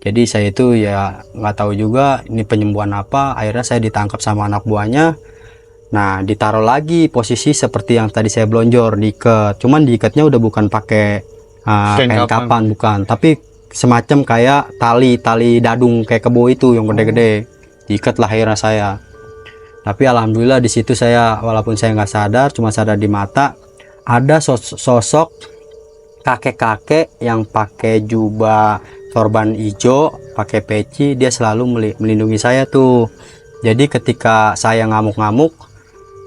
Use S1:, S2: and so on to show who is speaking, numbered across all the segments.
S1: Jadi saya itu ya nggak tahu juga ini penyembuhan apa. Akhirnya saya ditangkap sama anak buahnya. Nah, ditaruh lagi posisi seperti yang tadi saya blonjor, diikat. Cuman diikatnya udah bukan pakai kain kapan, bukan, tapi semacam kayak tali dadung kayak kebo itu yang gede-gede. Diikat lah akhirnya saya. Tapi alhamdulillah di situ saya, walaupun saya nggak sadar, cuma sadar di mata, ada sosok kakek-kakek yang pakai jubah sorban hijau, pakai peci. Dia selalu melindungi saya tuh. Jadi ketika saya ngamuk-ngamuk,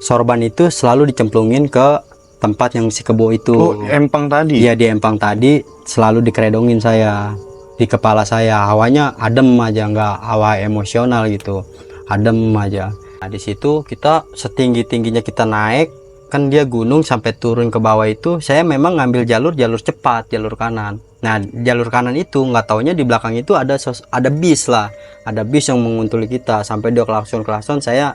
S1: sorban itu selalu dicemplungin ke tempat yang si kebo itu.
S2: Oh, empang tadi?
S1: Iya, di empang tadi selalu dikeredongin saya, di kepala saya. Hawanya adem aja, nggak hawa emosional gitu, adem aja. Nah, di situ kita setinggi-tingginya kita naik, kan dia gunung, sampai turun ke bawah itu saya memang ngambil jalur cepat, jalur kanan. Nah, jalur kanan itu nggak taunya di belakang itu ada bis lah, ada bis yang menguntuli kita. Sampai dia klakson saya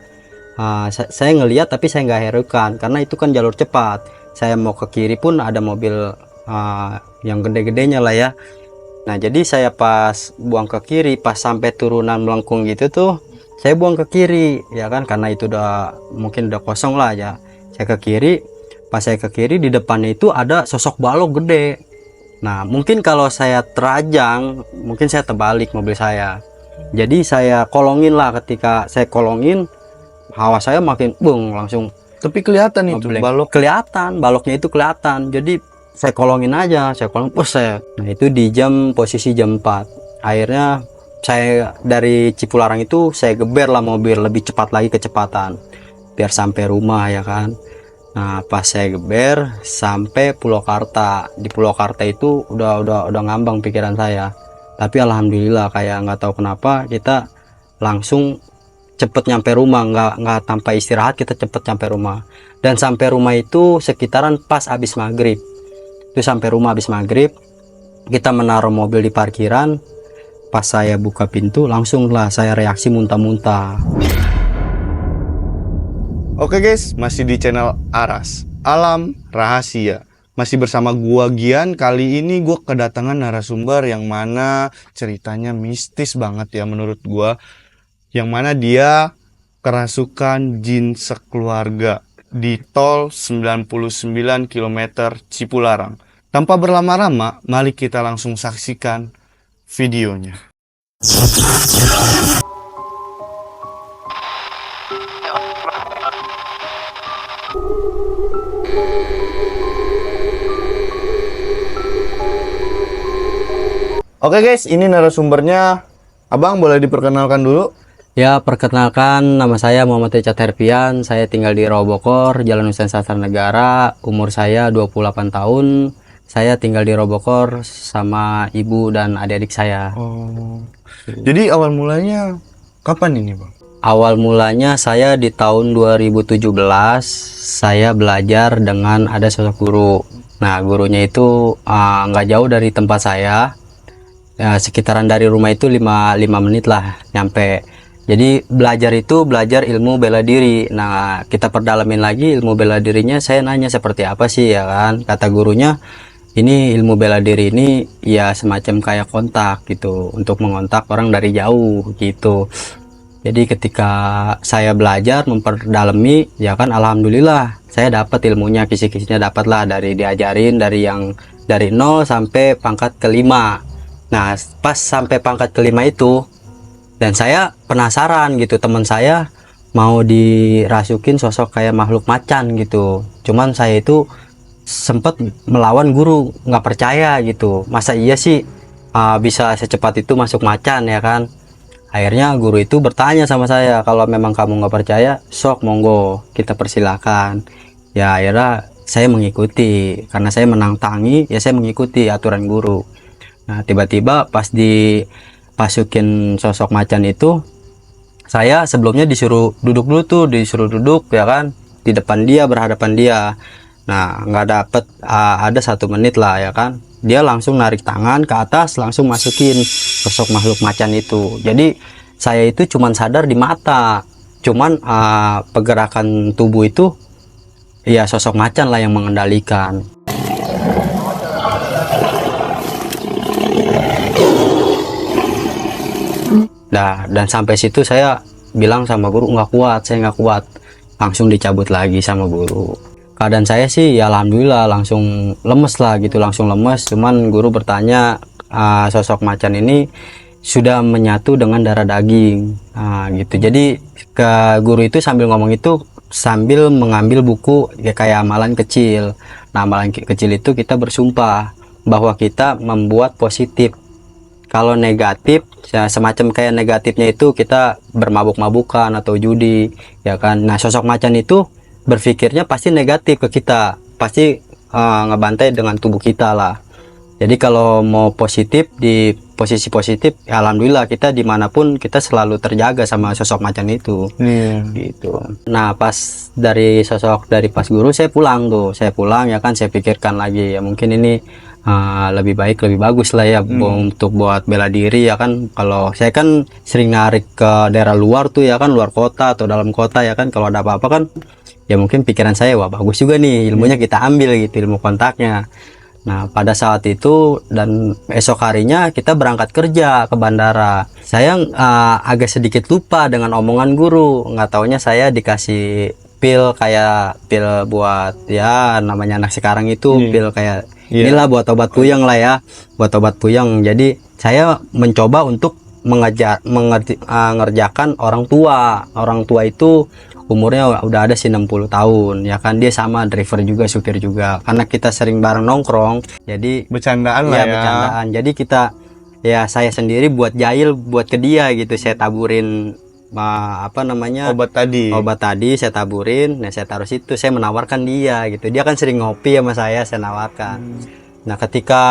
S1: ngelihat, tapi saya nggak herukan karena itu kan jalur cepat. Saya mau ke kiri pun ada mobil yang gede-gedenya lah ya. Nah, jadi saya pas buang ke kiri, pas sampai turunan melengkung gitu tuh, saya buang ke kiri ya kan, karena itu mungkin udah kosong lah ya. Saya ke kiri, pas saya ke kiri, di depannya itu ada sosok balok gede. Nah, mungkin kalau saya terajang, mungkin saya terbalik mobil saya. Jadi saya kolongin lah. Ketika saya kolongin, hawa saya makin bung, langsung.
S2: Tapi kelihatan itu balok?
S1: Kelihatan, baloknya itu kelihatan. Jadi saya kolongin aja, saya kolong, Nah, itu di posisi jam 4. Akhirnya saya dari Cipularang itu saya geber lah mobil lebih cepat lagi kecepatan biar sampai rumah ya kan. Nah, pas saya geber sampai Purwakarta. Di Purwakarta itu udah ngambang pikiran saya. Tapi alhamdulillah kayak nggak tahu kenapa kita langsung cepet nyampe rumah, nggak tanpa istirahat, kita cepet nyampe rumah. Dan sampai rumah itu sekitaran pas habis maghrib. Itu sampai rumah habis maghrib, kita menaruh mobil di parkiran. Pas saya buka pintu, langsung lah saya reaksi muntah-muntah.
S2: Oke guys, masih di channel Aras, Alam Rahasia. Masih bersama gua Gian. Kali ini gua kedatangan narasumber yang mana ceritanya mistis banget ya menurut gua. Yang mana dia kerasukan jin sekeluarga di tol 99 km Cipularang. Tanpa berlama-lama, mari kita langsung saksikan videonya. Oke guys, ini narasumbernya. Abang boleh diperkenalkan dulu?
S1: Ya, perkenalkan, nama saya Muhammad Richard Herpian. Saya tinggal di Robokor, Jalan Nusa Sastra Negara. Umur saya 28 tahun. Saya tinggal di Robokor sama ibu dan adik-adik saya.
S2: Oh. Jadi awal mulanya kapan ini, Bang?
S1: Awal mulanya saya di tahun 2017, saya belajar dengan ada sosok guru. Nah, gurunya itu nggak jauh dari tempat saya. Ya, sekitaran dari rumah itu 5 menit lah nyampe. Jadi belajar ilmu bela diri. Nah, kita perdalamin lagi ilmu bela dirinya. Saya nanya seperti apa sih ya kan. Kata gurunya, ini ilmu bela diri ini ya semacam kayak kontak gitu, untuk mengontak orang dari jauh gitu. Jadi ketika saya belajar memperdalami ya kan, alhamdulillah saya dapat ilmunya, kisi-kisinya dapat lah, dari diajarin dari 0 sampai pangkat kelima. Nah, pas sampai pangkat kelima itu, dan saya penasaran gitu, teman saya mau dirasukin sosok kayak makhluk macan gitu. Cuman saya itu sempat melawan guru, nggak percaya gitu, masa iya sih bisa secepat itu masuk macan ya kan. Akhirnya guru itu bertanya sama saya, kalau memang kamu nggak percaya, sok monggo, kita persilahkan. Ya akhirnya saya mengikuti, karena saya menantangi ya, saya mengikuti aturan guru. Nah, tiba-tiba pas dipasukin sosok macan itu, saya sebelumnya disuruh duduk dulu tuh, disuruh duduk ya kan, di depan dia, berhadapan dia. Nah, nggak dapet ada 1 menit lah ya kan, dia langsung narik tangan ke atas, langsung masukin sosok makhluk macan itu. Jadi saya itu cuman sadar di mata, cuman pergerakan tubuh itu ya sosok macan lah yang mengendalikan. Nah, dan sampai situ saya bilang sama guru nggak kuat, saya nggak kuat, langsung dicabut lagi sama guru. Keadaan saya sih ya alhamdulillah langsung lemes lah gitu, langsung lemes. Cuman guru bertanya, sosok macan ini sudah menyatu dengan darah daging, gitu. Jadi ke guru itu sambil ngomong itu sambil mengambil buku ya kayak amalan kecil. Nah, amalan kecil itu kita bersumpah bahwa kita membuat positif. Kalau negatif ya semacam kayak negatifnya itu kita bermabuk-mabukan atau judi, ya kan. Nah, sosok macan itu berpikirnya pasti negatif ke kita, pasti ngebantai dengan tubuh kita lah. Jadi kalau mau positif di posisi positif, ya alhamdulillah kita dimanapun kita selalu terjaga sama sosok macan itu. Gitu. Nah, pas dari pas guru saya pulang ya kan, saya pikirkan lagi ya mungkin ini lebih baik lebih bagus lah ya untuk buat bela diri ya kan. Kalau saya kan sering narik ke daerah luar tuh ya kan, luar kota atau dalam kota ya kan, kalau ada apa-apa kan ya mungkin pikiran saya wah bagus juga nih ilmunya kita ambil gitu, ilmu kontaknya. Nah, pada saat itu dan esok harinya kita berangkat kerja ke bandara. Saya agak sedikit lupa dengan omongan guru. Nggak taunya saya dikasih pil kayak pil buat ya namanya anak sekarang itu pil kayak inilah buat obat puyeng lah ya, buat obat puyeng. Jadi saya mencoba untuk mengerjakan orang tua. Orang tua itu umurnya udah ada sih 60 tahun ya kan, dia sama driver juga, supir juga, karena kita sering bareng nongkrong jadi
S2: Bercandaan lah ya.
S1: Bercandaan. Jadi kita ya saya sendiri buat jahil buat ke dia gitu, saya taburin apa namanya
S2: Obat tadi
S1: saya taburin, nah saya taruh situ, saya menawarkan dia gitu, dia kan sering ngopi sama saya nawarkan. Nah, ketika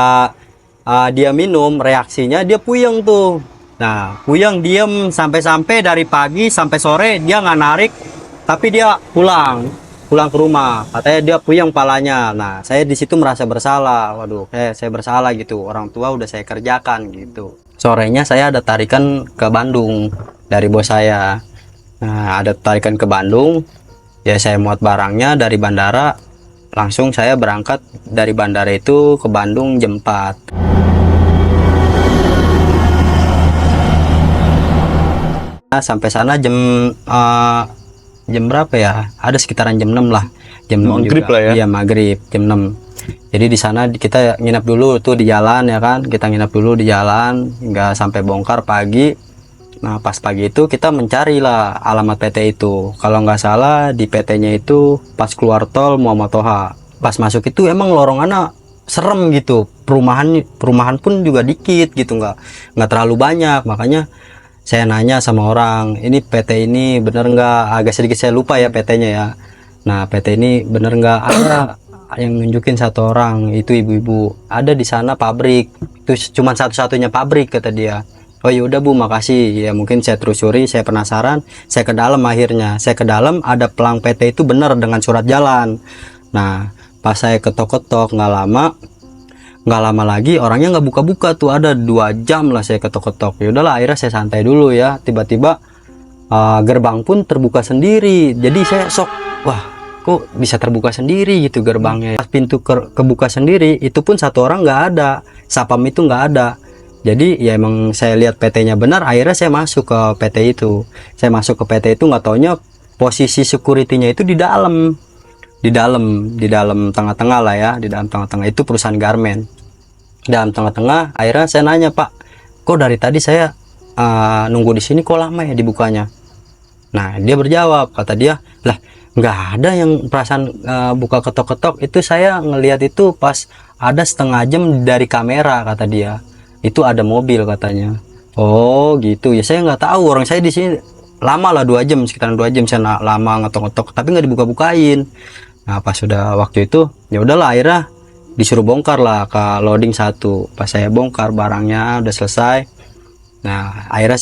S1: dia minum, reaksinya dia puyeng tuh. Nah, puyeng diem sampai dari pagi sampai sore dia nggak narik, tapi dia pulang ke rumah, katanya dia puyeng palanya. Nah, saya di situ merasa bersalah, waduh saya bersalah gitu, orang tua udah saya kerjakan gitu. Sorenya saya ada tarikan ke Bandung dari bos saya. Nah, ada tarikan ke Bandung ya, saya muat barangnya dari bandara, langsung saya berangkat dari bandara itu ke Bandung jam 4. Sampai sana jam berapa ya, ada sekitaran jam 6 lah, jam 6
S2: maghrib
S1: juga.
S2: Lah ya.
S1: Iya, maghrib jam 6. Jadi di sana kita nginap dulu tuh di jalan ya kan, kita nginap dulu di jalan nggak sampai bongkar pagi. Nah, pas pagi itu kita mencari lah alamat PT itu. Kalau nggak salah di PT-nya itu pas keluar tol Muhammad Toha. Pas masuk itu emang lorongannya serem gitu, perumahan pun juga dikit gitu, nggak terlalu banyak. Makanya saya nanya sama orang, ini PT ini bener nggak, agak sedikit saya lupa ya PT-nya ya. Nah, PT ini bener nggak, ada yang nunjukin satu orang, itu ibu-ibu, ada di sana pabrik, itu cuma satu-satunya pabrik kata dia. Oh yaudah Bu, makasih ya. Mungkin saya telusuri, saya penasaran, saya ke dalam. Akhirnya saya ke dalam, ada pelang PT itu bener dengan surat jalan. Nah, pas saya ketok-ketok nggak lama lagi orangnya nggak buka-buka tuh, ada 2 jam lah saya ketok-ketok. Ya udahlah, akhirnya saya santai dulu ya. Tiba-tiba gerbang pun terbuka sendiri. Jadi saya sok, wah kok bisa terbuka sendiri gitu gerbangnya. Pas pintu kebuka sendiri, itu pun satu orang nggak ada, sapam itu nggak ada. Jadi ya emang saya lihat PT-nya benar. Akhirnya saya masuk ke PT itu. Saya masuk ke PT itu, nggak taunya posisi security-nya itu di dalam tengah-tengah lah ya, di dalam tengah-tengah itu perusahaan garmen. Dalam tengah-tengah, akhirnya saya nanya, Pak, kok dari tadi saya nunggu di sini kok lama ya dibukanya? Nah, dia berjawab, kata dia, lah nggak ada yang perasaan buka ketok-ketok, itu saya ngelihat itu pas ada setengah jam dari kamera, kata dia, itu ada mobil katanya. Oh gitu ya, saya nggak tahu, orang saya di sini lama lah 2 jam, sekitaran 2 jam saya lama ngetok-ngetok, tapi nggak dibuka-bukain. Nah, pas sudah waktu itu ya udahlah, akhirnya disuruh bongkar lah ke loading 1. Pas saya bongkar barangnya udah selesai. Nah, akhirnya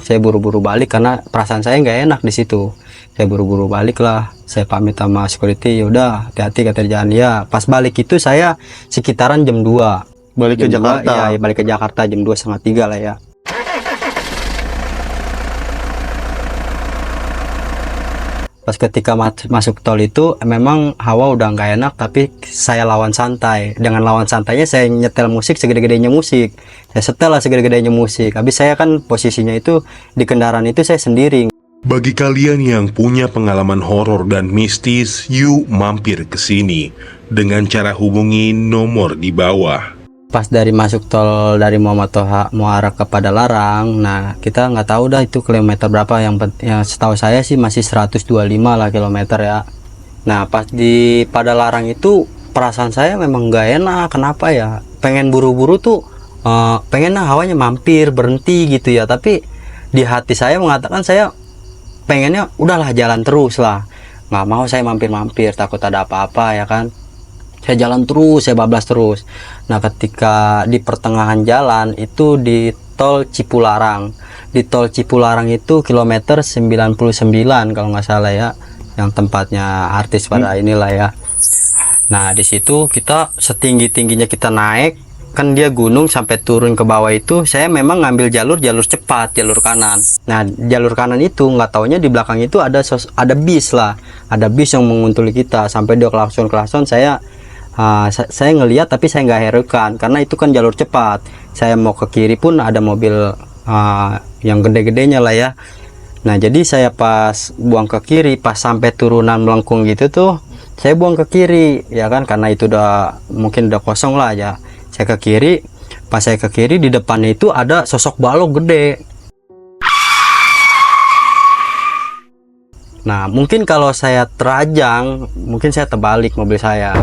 S1: saya buru-buru balik karena perasaan saya nggak enak di situ. Saya buru-buru balik lah, saya pamit sama security, ya udah hati-hati kata jalan ya. Pas balik itu saya sekitaran jam 2
S2: balik ke Jakarta.
S1: Ya, balik ke Jakarta jam 2 setengah 3 lah ya. Pas ketika masuk tol itu memang hawa udah nggak enak, tapi saya lawan santai. Dengan lawan santainya saya nyetel musik segede-gedenya musik. Saya setel lah segede-gedenya musik. Habis saya kan posisinya itu di kendaraan itu saya sendiri.
S3: Bagi kalian yang punya pengalaman horor dan mistis, yuk mampir ke sini dengan cara hubungi nomor di bawah.
S1: Pas dari masuk tol dari Muhammad Toha mau arah ke Padalarang, nah kita nggak tahu dah itu kilometer berapa, yang setahu saya sih masih 125 lah kilometer ya. Nah pas di Padalarang itu perasaan saya memang nggak enak, kenapa ya, pengen buru-buru tuh, pengen hawanya mampir berhenti gitu ya, tapi di hati saya mengatakan saya pengennya udahlah jalan terus lah, nggak mau saya mampir-mampir, takut ada apa-apa ya kan. Saya jalan terus, saya bablas terus. Nah ketika di pertengahan jalan itu di tol Cipularang, di tol Cipularang itu kilometer 99 kalau nggak salah ya, yang tempatnya artis pada inilah ya. Nah di situ kita setinggi-tingginya kita naik, kan dia gunung, sampai turun ke bawah itu saya memang ngambil jalur cepat, jalur kanan. Nah jalur kanan itu nggak taunya di belakang itu ada bis lah, ada bis yang menguntuli kita, sampai dia klakson saya ngelihat tapi saya nggak herukan karena itu kan jalur cepat. Saya mau ke kiri pun ada mobil yang gede-gedenya lah ya. Nah jadi saya pas buang ke kiri, pas sampai turunan melengkung gitu tuh saya buang ke kiri ya kan, karena itu mungkin udah kosong lah ya. Saya ke kiri, pas saya ke kiri di depannya itu ada sosok balok gede. Nah mungkin kalau saya terajang, mungkin saya terbalik mobil saya.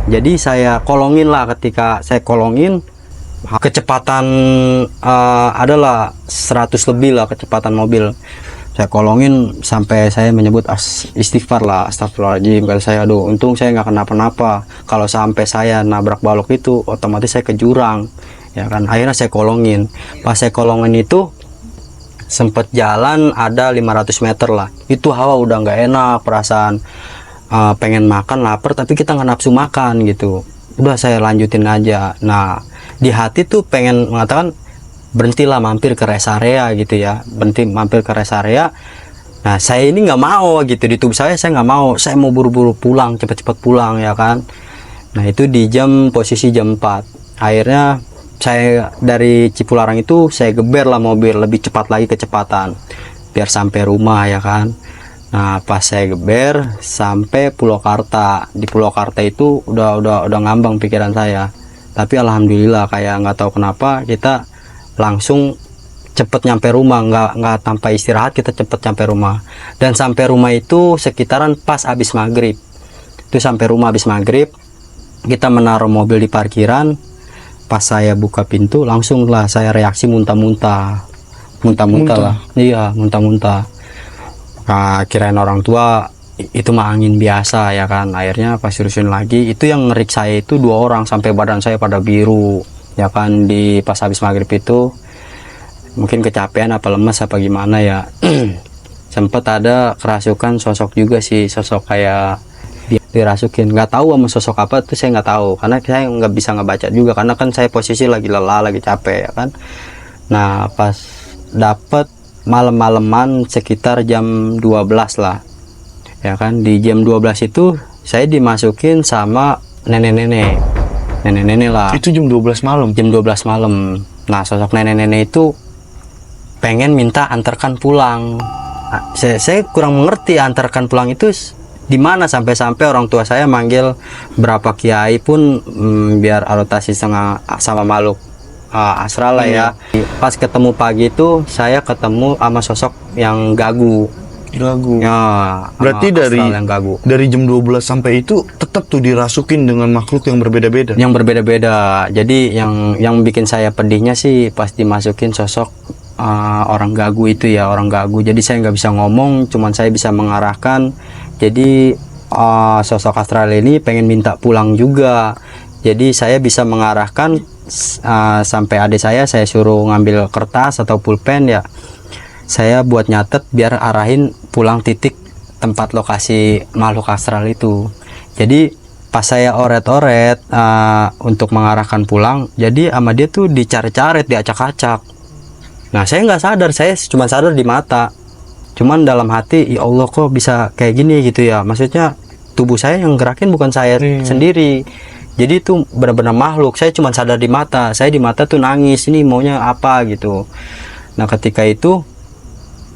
S1: Jadi saya kolongin lah, ketika saya kolongin kecepatan adalah 100 lebih lah kecepatan mobil. Saya kolongin sampai saya menyebut istighfar lah, astagfirullahaladzim, kata saya. Aduh untung saya nggak kenapa-napa, kalau sampai saya nabrak balok itu otomatis saya ke jurang ya kan. Akhirnya saya kolongin. Pas saya kolongin itu sempet jalan ada 500 meter lah, itu hawa udah nggak enak, perasaan pengen makan, lapar, tapi kita nggak nafsu makan gitu. Udah saya lanjutin aja. Nah di hati tuh pengen mengatakan berhentilah, mampir ke rest area gitu ya, berhenti mampir ke rest area. Nah saya ini nggak mau gitu, di tubuh saya nggak mau, saya mau buru-buru pulang, cepet-cepet pulang ya kan. Nah itu di posisi jam 4. Akhirnya saya dari Cipularang itu saya geber lah mobil lebih cepat lagi kecepatan biar sampai rumah ya kan. Nah pas saya geber sampai Pulau Karta, di Pulau Karta itu udah ngambang pikiran saya, tapi alhamdulillah kayak nggak tahu kenapa kita langsung cepet nyampe rumah, nggak tanpa istirahat, kita cepet nyampe rumah. Dan sampai rumah itu sekitaran pas habis maghrib. Itu sampai rumah habis maghrib, kita menaruh mobil di parkiran. Pas saya buka pintu langsung lah saya reaksi muntah-muntah lah, iya muntah-muntah. Nah, kirain orang tua itu mah angin biasa ya kan. Akhirnya pas terusin lagi, itu yang ngerik saya itu 2 orang sampai badan saya pada biru ya kan. Di pas habis maghrib itu mungkin kecapean apa lemes apa gimana ya. Sempet ada kerasukan sosok juga sih, sosok kayak dirasukin, nggak tahu sama sosok apa tuh saya nggak tahu, karena saya nggak bisa ngebaca juga karena kan saya posisi lagi lelah, lagi capek ya kan. Nah pas dapet malam-malaman sekitar jam 12 lah ya kan. Di jam 12 itu saya dimasukin sama nenek-nenek lah.
S2: Itu jam 12 malam?
S1: Jam 12 malam. Nah sosok nenek-nenek itu pengen minta antarkan pulang. Saya kurang mengerti antarkan pulang itu di mana, sampai-sampai orang tua saya manggil berapa kiai pun biar arotasi sama makhluk astral lah ya. Pas ketemu pagi itu saya ketemu sama sosok yang gagu ya,
S2: berarti
S1: yang gagu.
S2: Dari jam 12 sampai itu tetap tuh dirasukin dengan makhluk yang berbeda-beda.
S1: Jadi yang bikin saya pedihnya sih pas dimasukin sosok orang gagu itu ya, orang gagu. Jadi saya nggak bisa ngomong, cuman saya bisa mengarahkan. Jadi sosok astral ini pengen minta pulang juga. Jadi saya bisa mengarahkan sampai adik saya suruh ngambil kertas atau pulpen ya, saya buat nyatet biar arahin pulang titik tempat lokasi makhluk astral itu. Jadi pas saya oret-oret untuk mengarahkan pulang, jadi sama dia tuh dicaret-caret, diacak-acak. Nah saya nggak sadar, saya cuma sadar di mata. Cuman dalam hati, ya Allah kok bisa kayak gini gitu ya. Maksudnya tubuh saya yang gerakin bukan saya sendiri. Jadi itu benar-benar makhluk. Saya cuma sadar di mata. Saya di mata tuh nangis, ini maunya apa gitu. Nah ketika itu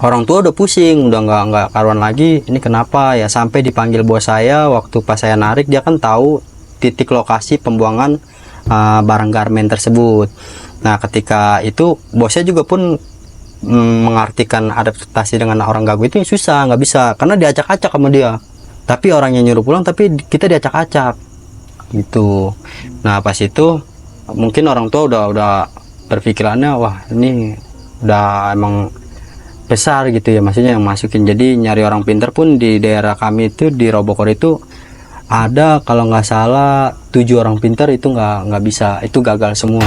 S1: orang tua udah pusing, udah nggak karuan lagi. Ini kenapa ya? Sampai dipanggil bos saya. Waktu pas saya narik, dia kan tahu titik lokasi pembuangan barang garmen tersebut. Nah ketika itu bosnya juga pun mengartikan adaptasi dengan orang gagu itu susah, nggak bisa, karena diacak-acak sama dia. Tapi orangnya nyuruh pulang, tapi kita diacak-acak gitu. Nah pas itu mungkin orang tua udah berpikirannya, wah ini udah emang besar gitu ya, maksudnya yang masukin. Jadi nyari orang pintar pun di daerah kami itu di Robokor itu ada kalau nggak salah 7 orang pintar itu nggak bisa, itu gagal semua.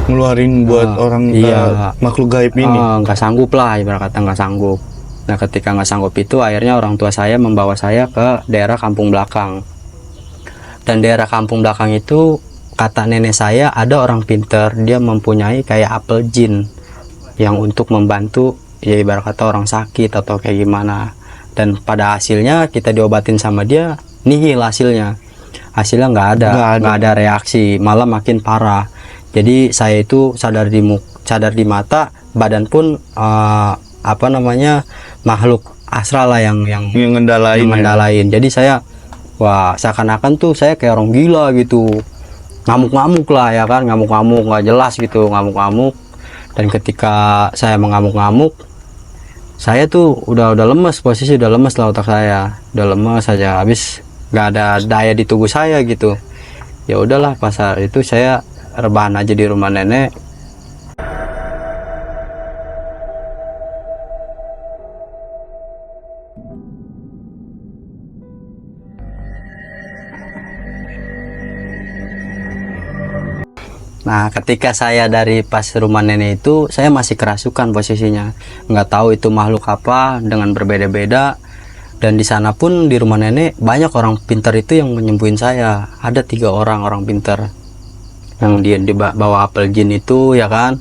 S2: Ngeluarin buat orang makhluk gaib ini.
S1: Nggak sanggup lah, ibarat kata nggak sanggup. Nah ketika nggak sanggup itu akhirnya orang tua saya membawa saya ke daerah kampung belakang. Dan daerah kampung belakang itu kata nenek saya ada orang pintar, dia mempunyai kayak apel jin yang untuk membantu ya ibarat kata orang sakit atau kayak gimana. Dan pada hasilnya kita diobatin sama dia, nihil hasilnya nggak ada reaksi, malah makin parah. Jadi saya itu sadar di mata, badan pun makhluk astral lah yang ngendalain. Jadi saya wah seakan-akan tuh saya kayak orang gila gitu, ngamuk-ngamuk lah ya kan, ngamuk-ngamuk nggak jelas gitu, ngamuk-ngamuk. Dan ketika saya mengamuk-ngamuk, saya tuh udah lemes, posisi udah lemes lah, otak saya udah lemes aja, habis nggak ada daya di tubuh saya gitu. Ya udahlah, pas saat itu saya rebahan aja di rumah nenek. Nah ketika saya dari pas rumah nenek itu, saya masih kerasukan posisinya, nggak tahu itu makhluk apa dengan berbeda-beda. Dan di sana pun di rumah nenek banyak orang pintar itu yang menyembuhin saya. Ada 3 orang pintar yang dia bawa apel jin itu ya kan.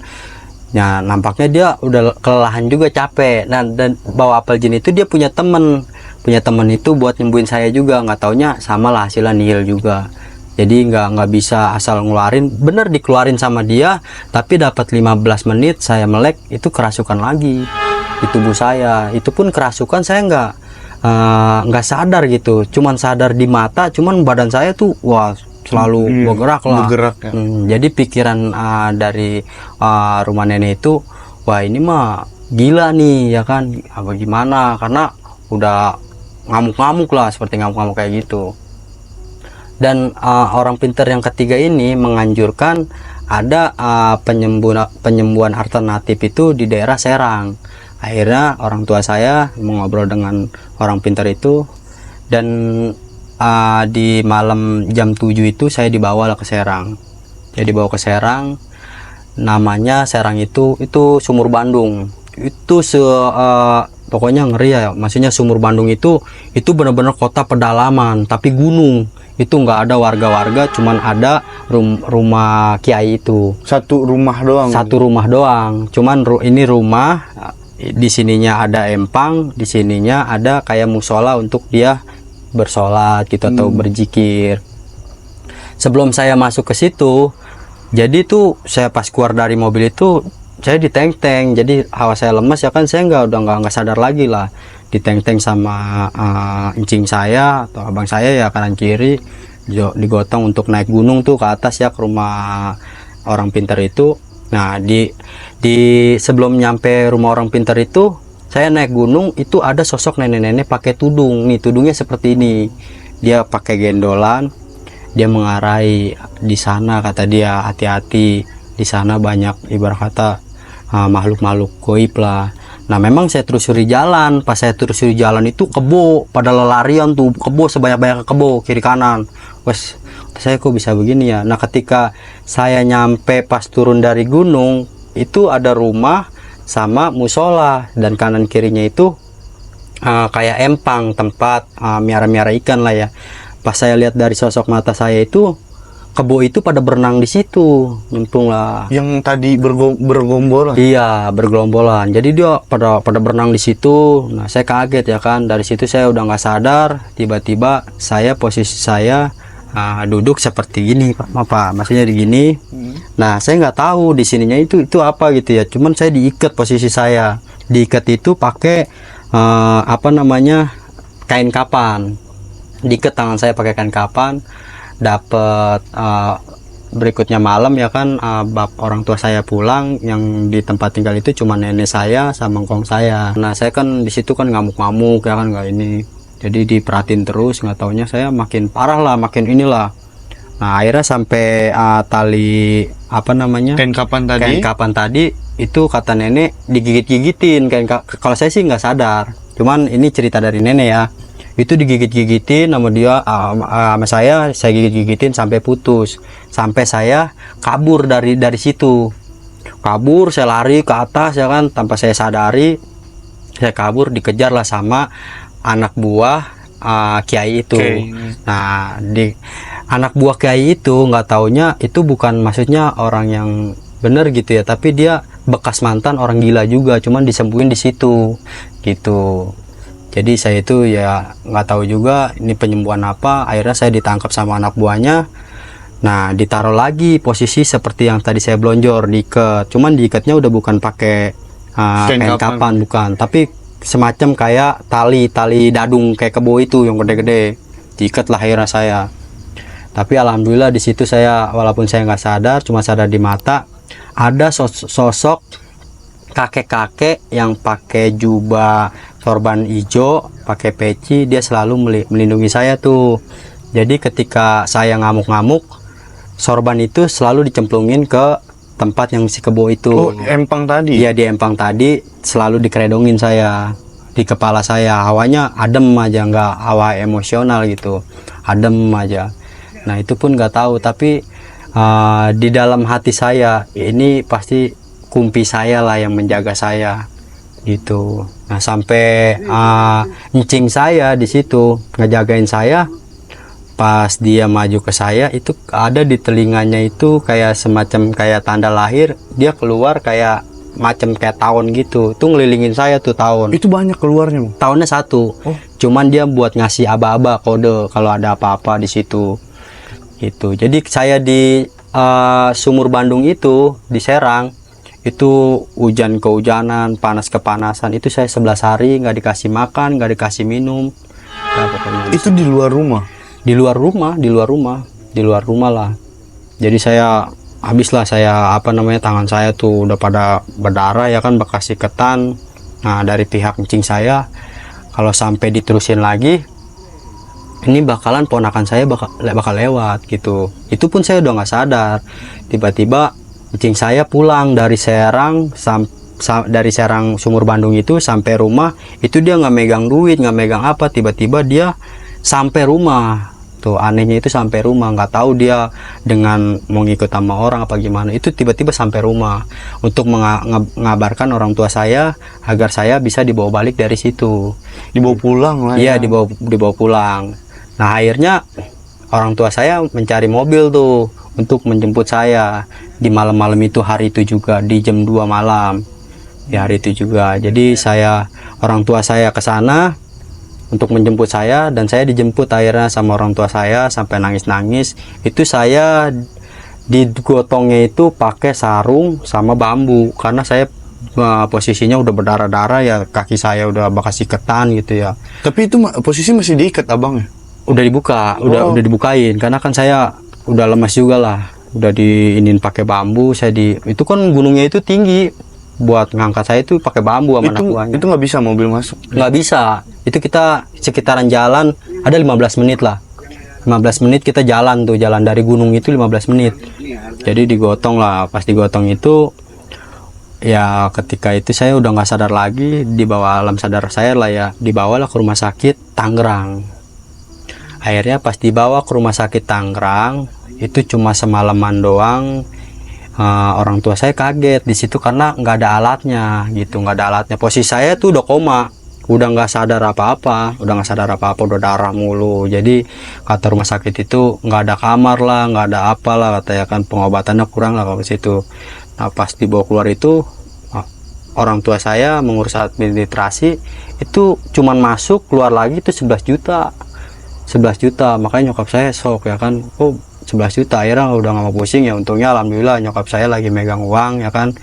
S1: Ya nampaknya dia udah kelelahan juga, capek. Nah dan bawa apel jin itu dia punya temen itu buat nyembuhin saya juga. Nggak taunya sama lah, hasilnya nihil juga. Jadi nggak bisa asal ngeluarin, bener dikeluarin sama dia, tapi dapat 15 menit saya melek itu kerasukan lagi di tubuh saya. Itu pun kerasukan saya nggak sadar gitu, cuman sadar di mata, cuman badan saya tuh wah selalu bergerak lah.
S2: Ya.
S1: Jadi pikiran dari rumah nenek itu, wah ini mah gila nih ya kan, apa gimana, karena udah ngamuk-ngamuk lah, seperti ngamuk-ngamuk kayak gitu. Dan orang pintar yang ketiga ini menganjurkan ada penyembuhan alternatif itu di daerah Serang. Akhirnya orang tua saya mengobrol dengan orang pintar itu, dan di malam jam 7 itu saya dibawa lah ke Serang. Jadi dibawa ke Serang, namanya Serang itu Sumur Bandung. Itu pokoknya ngeri ya, maksudnya Sumur Bandung itu benar-benar kota pedalaman tapi gunung. Itu nggak ada warga-warga, cuman ada rumah kiai itu.
S2: Satu rumah doang,
S1: cuman ini rumah, di sininya ada empang, di sininya ada kayak musola untuk dia bersolat gitu atau berzikir. Sebelum saya masuk ke situ, jadi tuh saya pas keluar dari mobil itu saya diteng-teng. Jadi hawa saya lemas ya kan, saya udah nggak sadar lagi lah, diteng-teng sama incing saya atau abang saya ya, kanan kiri digotong untuk naik gunung tuh ke atas ya, ke rumah orang pintar itu. Nah di sebelum nyampe rumah orang pintar itu, saya naik gunung, itu ada sosok nenek-nenek pakai tudung. Nih tudungnya seperti ini, dia pakai gendolan, dia mengarahi di sana, kata dia hati-hati, di sana banyak ibarat kata makhluk-makhluk goib lah. Nah memang saya telusuri jalan, pas saya telusuri jalan itu kebo pada lelarian tuh, kebo sebanyak-banyak kebo kiri kanan. Wes saya kok bisa begini ya. Nah ketika saya nyampe pas turun dari gunung, itu ada rumah sama musola, dan kanan kirinya itu kayak empang, tempat miara-miara ikan lah ya. Pas saya lihat dari sosok mata saya itu, kebo itu pada berenang di situ, nyemplung lah.
S2: Yang tadi bergombolan.
S1: Iya, bergelombolan. Jadi dia pada berenang di situ. Nah, saya kaget ya kan. Dari situ saya udah nggak sadar. Tiba-tiba posisi saya duduk seperti ini, Pak. Maksudnya di gini. Nah, saya nggak tahu di sininya itu apa gitu ya. Cuman saya diikat, posisi saya diikat itu pakai kain kapan. Diikat tangan saya pakai kain kapan. Dapat berikutnya malam ya kan, orang tua saya pulang, yang di tempat tinggal itu cuma nenek saya sama ngkong saya. Nah, saya kan di situ kan ngamuk-ngamuk ya kan, nggak ini. Jadi diperhatiin terus, nggak taunya saya makin parah lah, makin inilah. Nah, akhirnya sampai tali
S2: Kain kapan tadi
S1: itu kata nenek digigit-gigitin kalau saya sih nggak sadar. Cuman ini cerita dari nenek ya. Itu digigit-gigitin sama dia, sama saya gigit-gigitin sampai putus, sampai saya kabur dari situ. Kabur, saya lari ke atas ya kan, tanpa saya sadari saya kabur, dikejar lah sama anak buah kiai itu. Nah, di anak buah kiai itu nggak taunya itu bukan maksudnya orang yang bener gitu ya, tapi dia bekas mantan orang gila juga, cuman disembuhin di situ gitu. Jadi saya itu ya nggak tahu juga ini penyembuhan apa. Akhirnya saya ditangkap sama anak buahnya. Nah, ditaruh lagi posisi seperti yang tadi saya blonjor, diikat. Cuman diikatnya udah bukan pakai kain kapan, bukan, tapi semacam kayak tali dadung kayak kebo itu yang gede-gede. Diikat lah akhirnya saya. Tapi alhamdulillah di situ saya, walaupun saya nggak sadar, cuma sadar di mata, ada sosok kakek-kakek yang pakai jubah sorban hijau, pakai peci, dia selalu melindungi saya tuh. Jadi ketika saya ngamuk-ngamuk, sorban itu selalu dicemplungin ke tempat yang si kebo itu.
S2: Oh, empang tadi?
S1: Iya, di empang tadi selalu dikeredongin saya, di kepala saya. Hawanya adem aja, nggak hawa emosional gitu, adem aja. Nah, itu pun nggak tahu, tapi di dalam hati saya, ini pasti kumpi saya lah yang menjaga saya gitu. Nah, sampai ncing saya di situ ngejagain saya. Pas dia maju ke saya, itu ada di telinganya itu kayak semacam kayak tanda lahir, dia keluar kayak macam kayak tahun gitu. Itu ngelilingin saya tuh tahun.
S2: Itu banyak keluarnya, Bang?
S1: Tahunnya satu. Cuman dia buat ngasih aba-aba kode kalau ada apa-apa di situ gitu. Jadi saya di sumur Bandung itu, di Serang itu, hujan kehujanan, panas kepanasan, itu saya 11 hari nggak dikasih makan, nggak dikasih minum. Nah, pokoknya
S2: itu di luar rumah?
S1: Di luar rumah lah. Jadi saya habislah, saya tangan saya tuh udah pada berdarah ya kan, bekas iketan. Nah, dari pihak ncing saya, kalau sampai diterusin lagi, ini bakalan ponakan saya bakal lewat gitu. Itu pun saya udah nggak sadar. Tiba-tiba ncing saya pulang dari Serang, dari Serang Sumur Bandung itu sampai rumah, itu dia nggak megang duit, nggak megang apa. Tiba-tiba dia sampai rumah tuh, anehnya itu sampai rumah. Nggak tahu dia dengan mau ngikut sama orang apa gimana, itu tiba-tiba sampai rumah untuk mengabarkan orang tua saya agar saya bisa dibawa balik dari situ,
S2: dibawa pulang lah.
S1: Iya, dibawa pulang. Nah, akhirnya orang tua saya mencari mobil tuh untuk menjemput saya di malam-malam itu, hari itu juga di jam 2 malam di hari itu juga. Jadi orang tua saya ke sana untuk menjemput saya, dan saya dijemput akhirnya sama orang tua saya sampai nangis-nangis. Itu saya digotongnya itu pakai sarung sama bambu, karena saya posisinya udah berdarah-darah ya, kaki saya udah bekas iketan gitu ya.
S2: Tapi itu posisi masih diikat abang ya?
S1: Udah dibuka, udah dibukain, karena kan saya udah lemas juga lah, udah diinin pakai bambu. Itu kan gunungnya itu tinggi, buat ngangkat saya itu pakai bambu sama anak buahnya.
S2: Itu nggak bisa mobil masuk?
S1: Nggak bisa. Itu kita sekitaran jalan ada 15 menit lah, 15 menit kita jalan dari gunung itu 15 menit. Jadi digotong lah. Pas digotong itu ya, ketika itu saya udah nggak sadar lagi, dibawa alam sadar saya lah ya, dibawalah ke rumah sakit Tangerang. Akhirnya pas dibawa ke rumah sakit Tangerang, itu cuma semalaman doang. Orang tua saya kaget di situ karena nggak ada alatnya gitu, nggak ada alatnya. Posisi saya tuh udah koma, udah nggak sadar apa-apa, udah darah mulu. Jadi kata rumah sakit itu nggak ada kamar lah, nggak ada apalah, katanya kan pengobatannya kurang lah kalau ke situ. Nah pas dibawa keluar itu, orang tua saya mengurus administrasi itu cuman masuk keluar lagi itu 11 juta, makanya nyokap saya shock ya kan, oh 11 juta, akhirnya udah nggak mau pusing ya. Untungnya alhamdulillah nyokap saya lagi megang uang ya kan,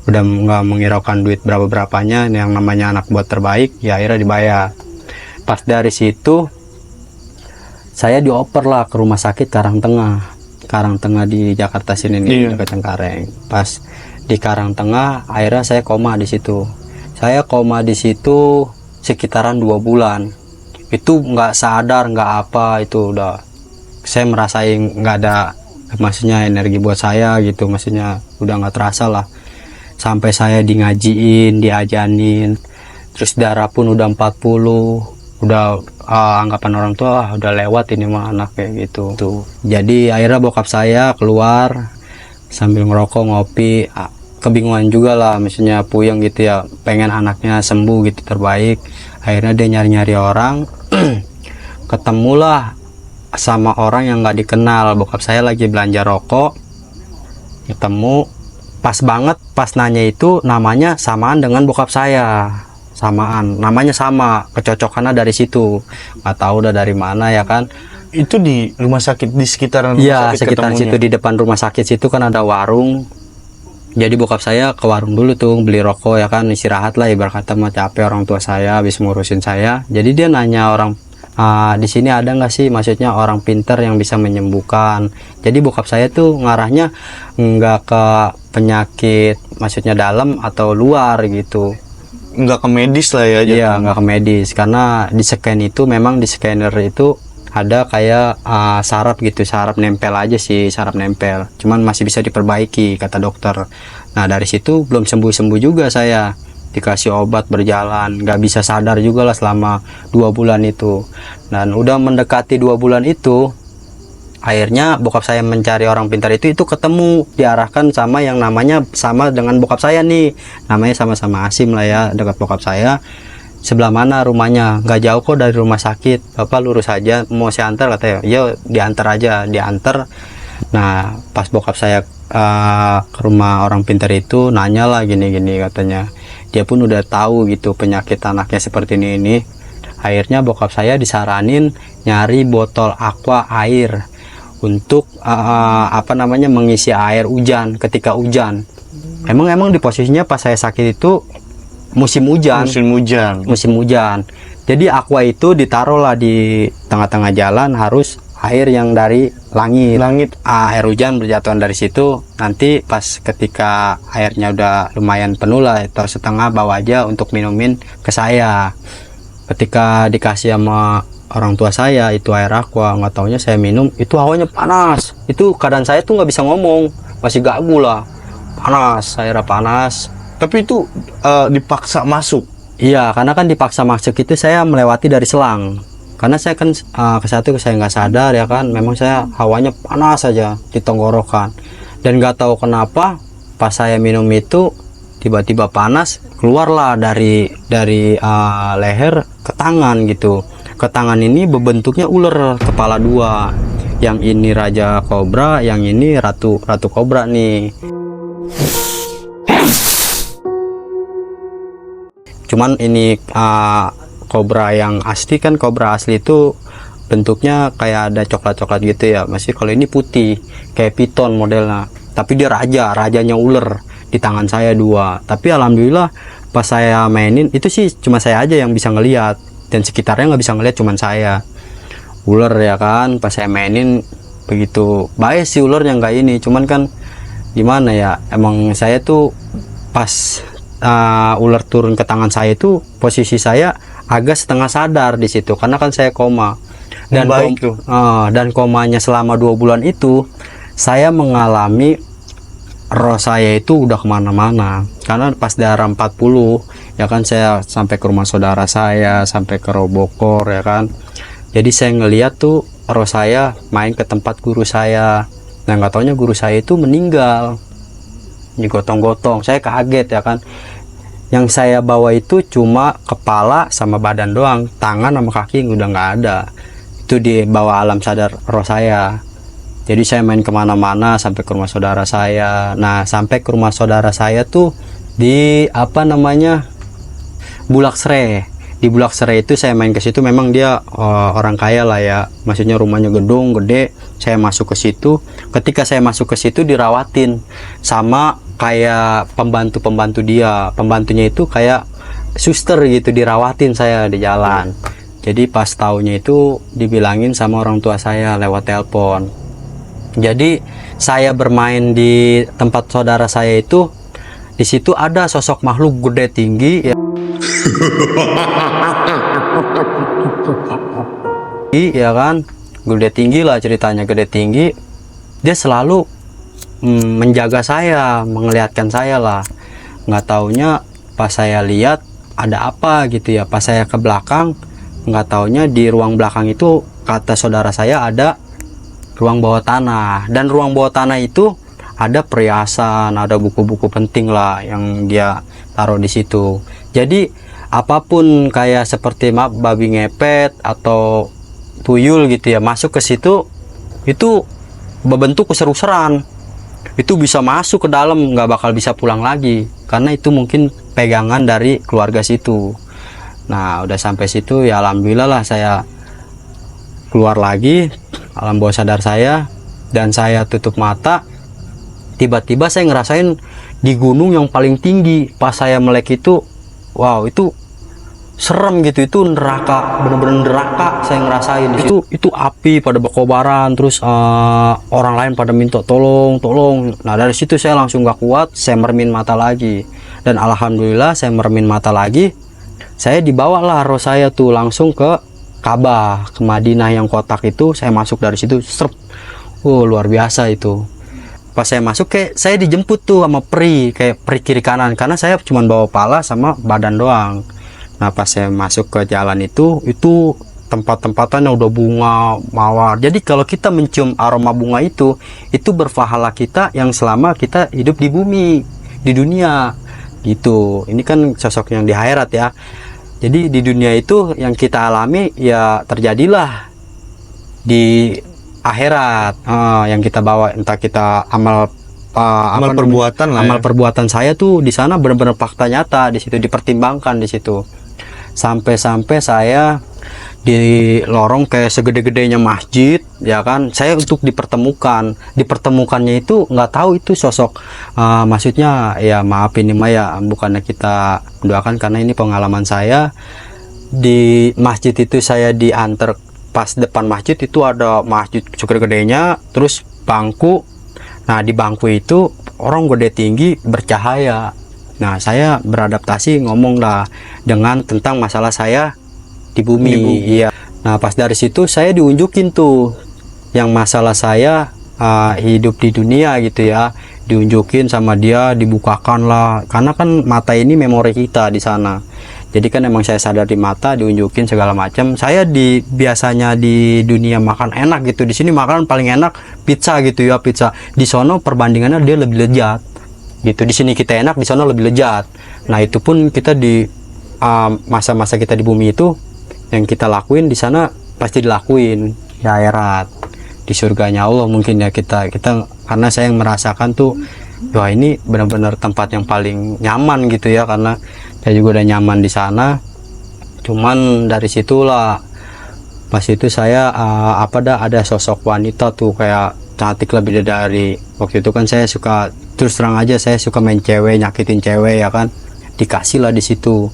S1: udah nggak menghiraukan duit berapanya, yang namanya anak buat terbaik ya, akhirnya dibayar. Pas dari situ saya dioper lah ke rumah sakit Karangtengah di Jakarta sini nih, dekat Cengkareng. Pas di Karangtengah akhirnya saya koma di situ. Saya koma di situ sekitaran 2 bulan. Itu nggak sadar nggak apa, itu udah saya merasain nggak ada maksudnya energi buat saya gitu, maksudnya udah nggak terasa lah. Sampai saya di ngajiin, diajanin, terus darah pun udah 40, udah anggapan orang tua udah lewat ini mah anak kayak gitu tuh. Jadi akhirnya bokap saya keluar sambil ngerokok ngopi, kebingungan juga lah, maksudnya puyeng gitu ya, pengen anaknya sembuh gitu terbaik. Akhirnya dia nyari-nyari orang ketemulah sama orang yang nggak dikenal. Bokap saya lagi belanja rokok, ketemu pas banget, pas nanya itu namanya samaan dengan bokap saya, namanya sama, kecocokannya dari situ, nggak tahu udah dari mana ya kan.
S2: Itu di rumah sakit, di sekitaran rumah
S1: Iya,
S2: sakit
S1: sekitar
S2: ketemunya?
S1: situ, di depan rumah sakit situ kan ada warung. Jadi bokap saya ke warung dulu tuh beli rokok ya kan, istirahat lah, ibarat kata mah capek orang tua saya habis ngurusin saya. Jadi dia nanya orang, di sini ada nggak sih maksudnya orang pinter yang bisa menyembuhkan. Jadi bokap saya tuh ngarahnya nggak ke penyakit maksudnya dalam atau luar gitu,
S2: Nggak ke medis lah ya?
S1: iya nggak ke medis, karena di scan itu memang di scanner itu ada kayak saraf gitu, saraf nempel aja sih, saraf nempel, cuman masih bisa diperbaiki kata dokter. Nah dari situ belum sembuh-sembuh juga saya, dikasih obat berjalan, nggak bisa sadar juga lah selama 2 bulan itu. Dan udah mendekati 2 bulan itu, akhirnya bokap saya mencari orang pintar itu ketemu, diarahkan sama yang namanya sama dengan bokap saya nih, namanya sama-sama Asim lah ya, dekat bokap saya. Sebelah mana rumahnya? Nggak jauh kok dari rumah sakit, bapak lurus aja, mau saya antar, katanya ya diantar aja, diantar. Nah pas bokap saya ke rumah orang pintar itu nanya lah gini-gini, katanya dia pun udah tahu gitu penyakit anaknya seperti ini. Akhirnya bokap saya disaranin nyari botol aqua air untuk mengisi air hujan ketika hujan. Emang di posisinya pas saya sakit itu musim hujan. Jadi aqua itu ditaruh lah di tengah-tengah jalan, harus air yang dari langit. Air hujan berjatuhan dari situ. Nanti pas ketika airnya udah lumayan penuh lah atau setengah, bawa aja untuk minumin ke saya. Ketika dikasih sama orang tua saya itu air aqua, nggak taunya saya minum itu hawanya panas. Itu keadaan saya tuh nggak bisa ngomong, masih gagu lah, panas, airnya panas.
S2: Tapi itu dipaksa masuk?
S1: Iya, karena kan dipaksa masuk itu saya melewati dari selang. Karena saya kan ke satu saya nggak sadar ya kan, memang saya hawanya panas saja di tenggorokan. Dan nggak tahu kenapa pas saya minum itu tiba-tiba panas, keluarlah dari leher ke tangan gitu. Ke tangan ini berbentuknya ular kepala 2. Yang ini raja kobra, yang ini ratu kobra nih. Cuman ini kobra yang asli, kan kobra asli itu bentuknya kayak ada coklat-coklat gitu ya, masih kalau ini putih kayak piton modelnya, tapi dia rajanya ular di tangan saya 2. Tapi alhamdulillah pas saya mainin itu sih cuma saya aja yang bisa ngelihat, dan sekitarnya nggak bisa ngelihat, cuman saya. Ular ya kan, pas saya mainin begitu baik sih ularnya, nggak ini, cuman kan gimana ya, emang saya tuh pas ular turun ke tangan saya itu posisi saya agak setengah sadar di situ, karena kan saya koma. Dan dan komanya selama 2 bulan itu saya mengalami roh saya itu udah kemana-mana, karena pas darah 40 ya kan, saya sampai ke rumah saudara saya, sampai ke Robokor ya kan. Jadi saya ngeliat tuh roh saya main ke tempat guru saya. Nah nggak taunya guru saya itu meninggal, digotong-gotong. Saya kaget ya kan, Yang saya bawa itu cuma kepala sama badan doang, tangan sama kaki udah nggak ada. Itu di bawah alam sadar roh saya. Jadi saya main kemana-mana sampai ke rumah saudara saya. Nah, sampai ke rumah saudara saya tuh di apa namanya, Bulak Sere. Di Bulak Sere itu saya main ke situ, memang dia orang kaya lah ya, maksudnya rumahnya gedung gede. Saya masuk ke situ. Ketika saya masuk ke situ dirawatin sama kayak pembantu dia, pembantunya itu kayak suster gitu, dirawatin saya di jalan. Jadi pas taunya itu dibilangin sama orang tua saya lewat telepon. Jadi saya bermain di tempat saudara saya itu, di situ ada sosok makhluk gede tinggi ya. Iya kan, gede tinggi lah ceritanya, gede tinggi. Dia selalu menjaga saya, mengelihatkan saya lah. Nggak taunya pas saya lihat ada apa gitu ya, pas saya ke belakang, nggak taunya di ruang belakang itu kata saudara saya ada ruang bawah tanah, dan ruang bawah tanah itu ada perhiasan, ada buku-buku penting lah yang dia taruh di situ. Jadi apapun kayak seperti babi ngepet atau tuyul gitu ya, masuk ke situ itu berbentuk keseru-seran, itu bisa masuk ke dalam, nggak bakal bisa pulang lagi karena itu mungkin pegangan dari keluarga situ. Nah udah sampai situ ya alhamdulillah lah, saya keluar lagi alam bawah sadar saya, dan saya tutup mata. Tiba-tiba saya ngerasain di gunung yang paling tinggi. Pas saya melek itu, wow, itu serem gitu, itu neraka, bener-bener neraka saya ngerasain. Itu api pada berkobaran, terus orang lain pada minta tolong. Nah dari situ saya langsung gak kuat, saya mermin mata lagi, dan alhamdulillah saya mermin mata lagi, saya dibawalah roh saya tuh langsung ke Ka'bah, ke Madinah yang kotak itu. Saya masuk dari situ, serp, luar biasa itu. Pas saya masuk, kayak saya dijemput tuh sama peri, kayak peri kiri kanan, karena saya cuma bawa pala sama badan doang. Nah pas saya masuk ke jalan itu tempat-tempatan yang udah bunga mawar. Jadi kalau kita mencium aroma bunga itu berpahala kita yang selama kita hidup di bumi, di dunia gitu. Ini kan sosok yang di akhirat ya. Jadi di dunia itu yang kita alami ya terjadilah di akhirat, yang kita bawa, entah kita amal
S2: perbuatan lah.
S1: Amal perbuatan saya tuh di sana benar-benar fakta nyata, di situ dipertimbangkan di situ. Sampai-sampai saya di lorong kayak segede-gedenya masjid ya kan, saya untuk dipertemukannya itu nggak tahu itu sosok, maksudnya ya maaf ini mah ya bukannya kita mendoakan, karena ini pengalaman saya di masjid itu. Saya diantar, pas depan masjid itu ada masjid segede-gedenya, terus bangku. Nah di bangku itu orang gede tinggi bercahaya. Nah saya beradaptasi ngomong lah dengan tentang masalah saya di bumi. Iya. Nah pas dari situ saya diunjukin tuh yang masalah saya hidup di dunia gitu ya, diunjukin sama dia, dibukakan lah, karena kan mata ini memori kita di sana. Jadi kan emang saya sadar di mata, diunjukin segala macam. Saya biasanya di dunia makan enak gitu, di sini makanan paling enak pizza gitu ya, pizza. Di sono perbandingannya dia lebih lezat gitu. Di sini kita enak, di sono lebih lezat. Nah itu pun kita di masa-masa kita di bumi itu, yang kita lakuin di sana pasti dilakuin di akhirat, di surganya Allah mungkin ya. Kita karena saya yang merasakan tuh, wah ini benar-benar tempat yang paling nyaman gitu ya, karena saya juga udah nyaman di sana. Cuman dari situlah pas itu saya ada sosok wanita tuh kayak cantik lebih dari waktu itu kan. Saya suka, terus terang aja, saya suka main cewek, nyakitin cewek ya kan, dikasih lah di situ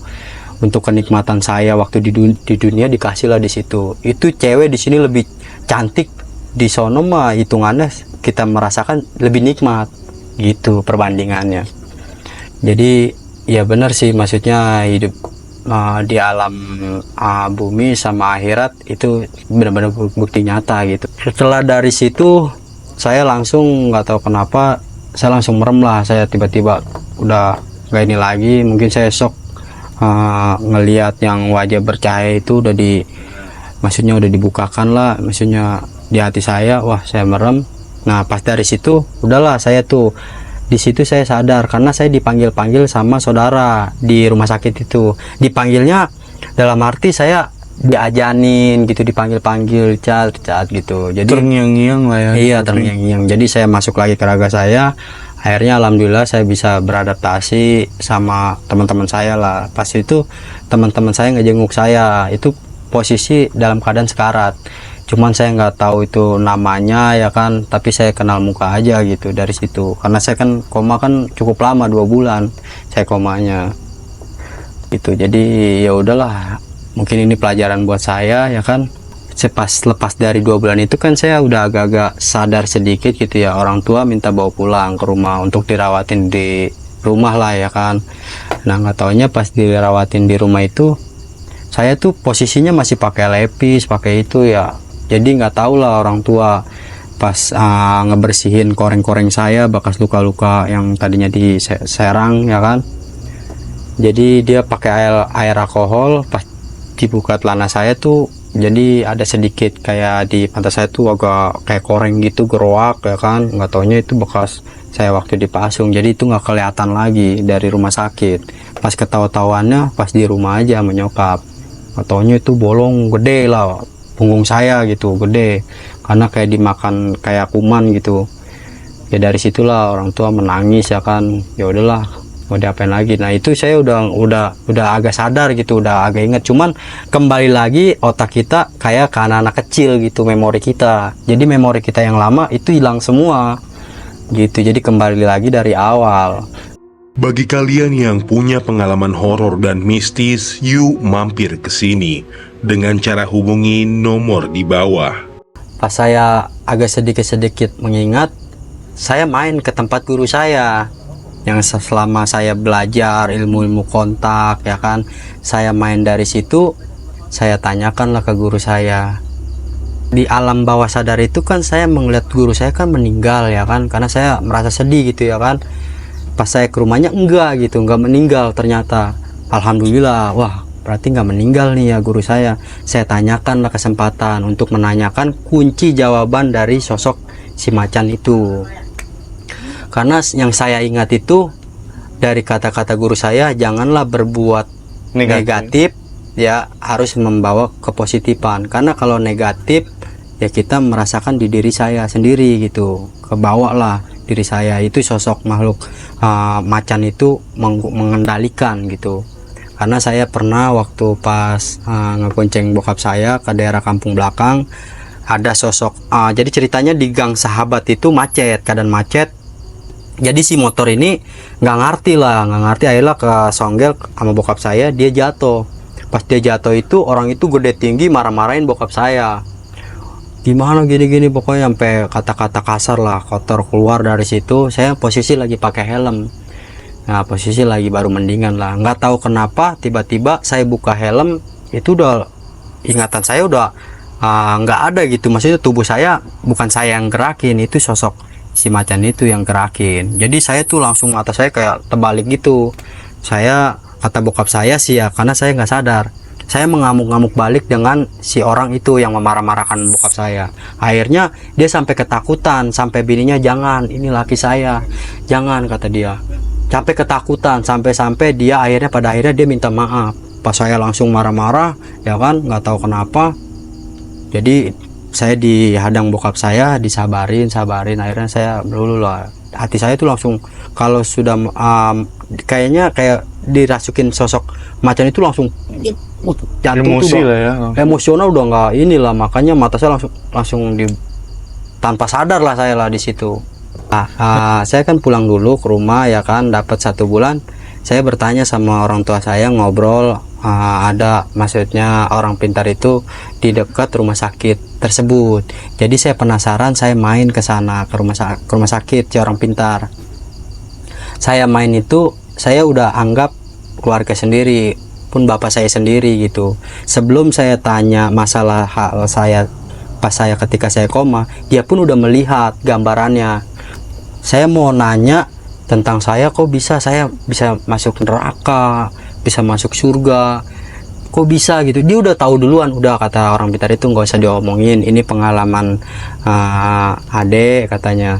S1: untuk kenikmatan saya waktu di dunia, dikasih lah di situ. Itu cewek di sini lebih cantik, di sono mah hitungannya kita merasakan lebih nikmat gitu perbandingannya. Jadi ya benar sih, maksudnya hidup di alam bumi sama akhirat itu benar-benar bukti nyata gitu. Setelah dari situ saya langsung nggak tahu kenapa saya langsung merem lah. Saya tiba-tiba udah gak ini lagi, mungkin saya shock ngelihat yang wajah bercahaya itu maksudnya udah dibukakan lah, maksudnya di hati saya. Wah saya merem. Nah pas dari situ udahlah saya tuh Di situ saya sadar karena saya dipanggil-panggil sama saudara di rumah sakit itu. Dipanggilnya dalam arti saya diajanin gitu, dipanggil-panggil, cat gitu. Jadi
S2: Terngiang-ngiang lah ya.
S1: iya, terngiang-ngiang. Jadi saya masuk lagi ke raga saya. Akhirnya alhamdulillah saya bisa beradaptasi sama teman-teman saya lah. Pas itu teman-teman saya ngejenguk saya. Itu posisi dalam keadaan sekarat. Cuman saya nggak tahu itu namanya ya kan, tapi saya kenal muka aja gitu dari situ. Karena saya kan koma kan cukup lama, 2 bulan saya komanya. Gitu. Jadi ya udahlah. Mungkin ini pelajaran buat saya ya kan. Lepas dari 2 bulan itu kan saya udah agak-agak sadar sedikit gitu ya. Orang tua minta bawa pulang ke rumah untuk dirawatin di rumah lah ya kan. Nah nggak taunya pas dirawatin di rumah itu saya tuh posisinya masih pakai lepis, pakai itu ya. Jadi nggak tahu lah orang tua pas ngebersihin koreng-koreng saya bekas luka-luka yang tadinya diserang ya kan. Jadi dia pakai air alkohol, pas dibuka celana saya tuh jadi ada sedikit kayak di pantat saya tuh agak kayak koreng gitu, geroak ya kan. Nggak taunya itu bekas saya waktu dipasung, jadi itu nggak kelihatan lagi dari rumah sakit. Pas ketawa-tawannya pas di rumah aja menyokap, nggak taunya itu bolong gede lah punggung saya gitu, gede karena kayak dimakan kayak kuman gitu. Ya dari situlah orang tua menangis ya kan. Ya udahlah, mau diapain lagi. Nah itu saya udah agak sadar gitu, udah agak inget. Cuman kembali lagi otak kita kayak ke anak-anak kecil gitu, memori kita. Jadi memori kita yang lama itu hilang semua gitu. Jadi kembali lagi dari awal.
S3: Bagi kalian yang punya pengalaman horor dan mistis, yuk mampir ke sini dengan cara hubungi nomor di bawah.
S1: Pas saya agak sedikit-sedikit mengingat, saya main ke tempat guru saya yang selama saya belajar ilmu-ilmu kontak ya kan. Saya main dari situ, saya tanyakanlah ke guru saya. Di alam bawah sadar itu kan saya melihat guru saya kan meninggal ya kan, karena saya merasa sedih gitu ya kan. Pas saya ke rumahnya enggak gitu, enggak meninggal ternyata. Alhamdulillah, wah berarti nggak meninggal nih ya guru saya. Saya tanyakanlah kesempatan untuk menanyakan kunci jawaban dari sosok si macan itu. Karena yang saya ingat itu dari kata-kata guru saya, janganlah berbuat negatif ya, harus membawa kepositifan. Karena kalau negatif ya kita merasakan di diri saya sendiri gitu, kebawa lah diri saya. Itu sosok makhluk macan itu mengendalikan gitu. Karena saya pernah waktu pas ngegonceng bokap saya ke daerah kampung belakang, ada sosok jadi ceritanya di gang sahabat itu macet, keadaan macet. Jadi si motor ini nggak ngerti akhirnya ke songgel sama bokap saya, dia jatuh. Pas dia jatuh itu orang itu gede tinggi marah-marahin bokap saya, gimana gini-gini, pokoknya sampai kata-kata kasar lah, kotor keluar dari situ. Saya posisi lagi pakai helm. Nah posisi lagi baru mendingan lah, nggak tahu kenapa tiba-tiba saya buka helm, itu udah ingatan saya udah nggak ada gitu. Maksudnya tubuh saya, bukan saya yang gerakin, itu sosok si macan itu yang gerakin. Jadi saya tuh langsung mata saya kayak terbalik gitu. Saya kata bokap saya sih ya, karena saya nggak sadar, saya mengamuk-ngamuk balik dengan si orang itu yang memarah-marahkan bokap saya. Akhirnya dia sampai ketakutan, sampai bininya, jangan, ini laki saya, jangan, kata dia. Sampai ketakutan, sampai dia pada akhirnya dia minta maaf. Pas saya langsung marah-marah ya kan, nggak tahu kenapa. Jadi saya dihadang bokap saya, disabarin, akhirnya saya dulu lah. Hati saya tuh langsung kalau sudah kayaknya kayak dirasukin sosok macan itu langsung jatuh,
S2: emosi
S1: tuh
S2: lah ya,
S1: emosional udah nggak inilah. Makanya mata saya langsung tanpa sadar lah saya lah di situ. Saya kan pulang dulu ke rumah ya kan, dapat 1 bulan. Saya bertanya sama orang tua saya, ngobrol, ada maksudnya orang pintar itu di dekat rumah sakit tersebut. Jadi saya penasaran, saya main ke sana, ke rumah sakit si orang pintar. Saya main itu, saya udah anggap keluarga sendiri, pun bapak saya sendiri gitu. Sebelum saya tanya masalah hal saya pas saya ketika saya koma, dia pun udah melihat gambarannya. Saya mau nanya tentang saya, kok bisa saya bisa masuk neraka, bisa masuk surga, kok bisa gitu. Dia udah tahu duluan, udah kata orang pintar itu nggak usah diomongin, ini pengalaman adek katanya.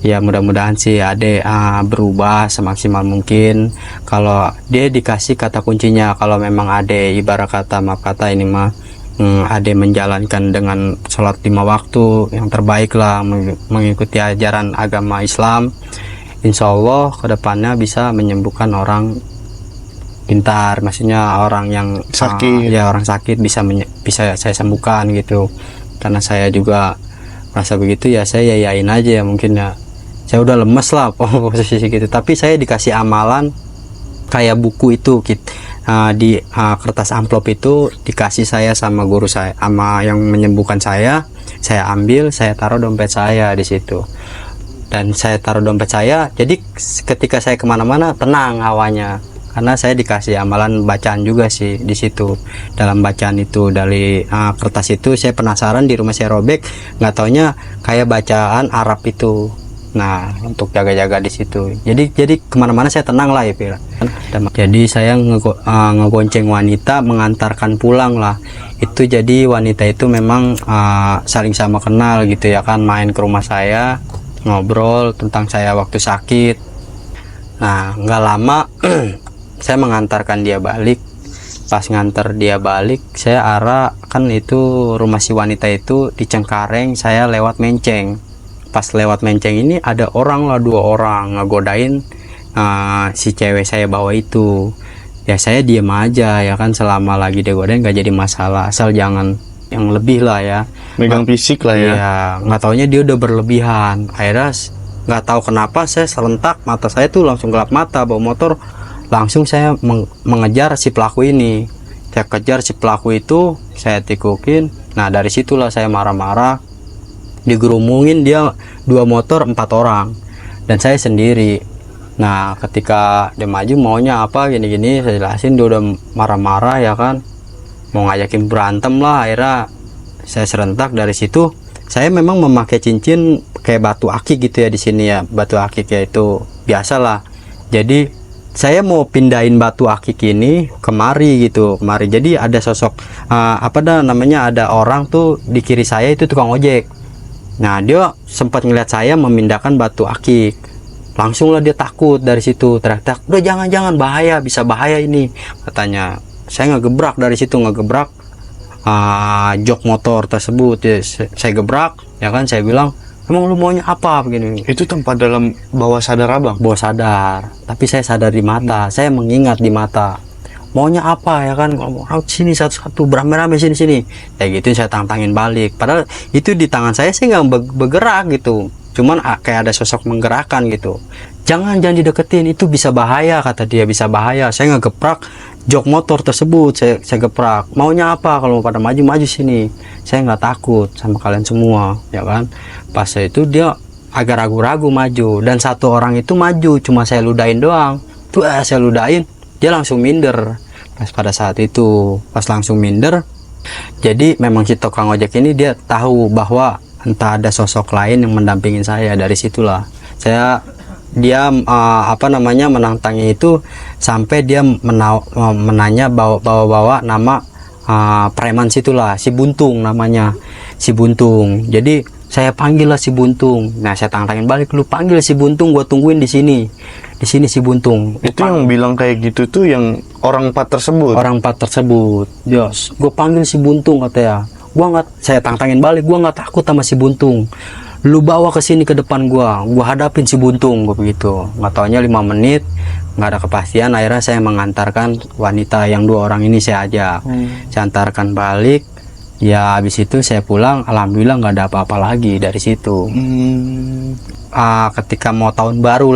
S1: Ya mudah-mudahan sih Ade berubah semaksimal mungkin. Kalau dia dikasih kata kuncinya, kalau memang Ade ibarat kata maaf kata ini mah Ade menjalankan dengan sholat 5 waktu yang terbaik lah, mengikuti ajaran agama Islam, insya Allah kedepannya bisa menyembuhkan orang pintar, maksudnya orang yang
S2: Sakit.
S1: ya orang sakit bisa saya sembuhkan gitu. Karena saya juga merasa begitu ya, saya yayain aja ya, mungkin ya saya udah lemes lah posisi gitu, tapi saya dikasih amalan kayak buku itu di kertas amplop itu dikasih saya sama guru saya, sama yang menyembuhkan saya ambil, saya taruh dompet saya di situ, dan saya taruh dompet saya, jadi ketika saya kemana-mana tenang hawanya, karena saya dikasih amalan bacaan juga sih di situ. Dalam bacaan itu dari kertas itu saya penasaran, di rumah saya robek, nggak taunya kayak bacaan Arab itu. Nah, untuk jaga-jaga di situ. Jadi kemana-mana saya tenang lah ya, Pil. Jadi saya ngegonceng wanita, mengantarkan pulang lah. Itu jadi wanita itu memang saling sama kenal gitu ya kan, main ke rumah saya, ngobrol tentang saya waktu sakit. Nah, nggak lama saya mengantarkan dia balik. Pas ngantar dia balik, saya arah kan itu rumah si wanita itu di Cengkareng, saya lewat Menceng. Pas lewat Menceng ini ada orang lah, 2 orang ngegodain si cewek saya bawa itu. Ya saya diem aja ya kan, selama lagi dia godain gak jadi masalah, asal jangan yang lebih lah ya,
S2: Megang fisik lah ya.
S1: ya nggak taunya dia udah berlebihan. Akhirnya nggak tahu kenapa saya serentak, mata saya tuh langsung gelap mata, bawa motor langsung saya mengejar si pelaku ini. Saya kejar si pelaku itu, saya tikukin. Nah dari situlah saya marah-marah, digerumungin dia 2 motor 4 orang dan saya sendiri. Nah ketika dia maju maunya apa gini-gini, saya jelasin, dia udah marah-marah ya kan, mau ngajakin berantem lah. Akhirnya saya serentak. Dari situ saya memang memakai cincin kayak batu akik gitu ya di sini ya, batu akik ya itu biasalah. Jadi saya mau pindahin batu akik ini kemari gitu, kemari. Jadi ada sosok ada orang tuh di kiri saya, itu tukang ojek. Nah dia sempat ngeliat saya memindahkan batu akik, langsung lah dia takut. Dari situ teriak-teriak, udah jangan bahaya, bisa bahaya ini katanya. Saya ngegebrak dari situ, ngegebrak jok motor tersebut ya, saya gebrak ya kan. Saya bilang, emang lu maunya apa begini?
S2: Itu tempat dalam bawah sadar abang?
S1: Bawah sadar, tapi saya sadar di mata, saya mengingat di mata maunya apa ya kan. Kalau mau sini satu-satu, beramai-ramai sini kayak gitu, saya tantangin balik. Padahal itu di tangan saya nggak bergerak gitu, cuman kayak ada sosok menggerakkan gitu. Jangan dideketin, itu bisa bahaya kata dia, bisa bahaya. Saya ngegeprak jok motor tersebut, saya geprak. Maunya apa? Kalau pada maju sini, saya nggak takut sama kalian semua ya kan. Pas itu dia agak ragu-ragu maju, dan 1 orang itu maju, cuma saya ludahin doang tuh. Saya ludahin, dia langsung minder. Pas pada saat itu pas langsung minder, jadi memang si tukang ojek ini dia tahu bahwa entah ada sosok lain yang mendampingin saya. Dari situlah dia menantangi itu sampai dia menanya bawa nama preman situlah, si Buntung namanya, si Buntung. Jadi saya panggil lah si Buntung. Nah saya tantangin balik, lu panggil si Buntung, gua tungguin di sini si Buntung.
S2: Itu yang bilang kayak gitu tuh yang orang 4 tersebut?
S1: Orang 4 tersebut. Yos, gue panggil si Buntung katanya. Saya tantangin balik, gua nggak takut sama si Buntung. Lu bawa ke sini ke depan gua hadapin si Buntung, gue begitu. Nggak taunya 5 menit, nggak ada kepastian. Akhirnya saya mengantarkan wanita yang 2 orang ini, saya ajak. Saya antarkan balik. Ya habis itu saya pulang, alhamdulillah nggak ada apa-apa lagi dari situ. Ketika mau tahun baru.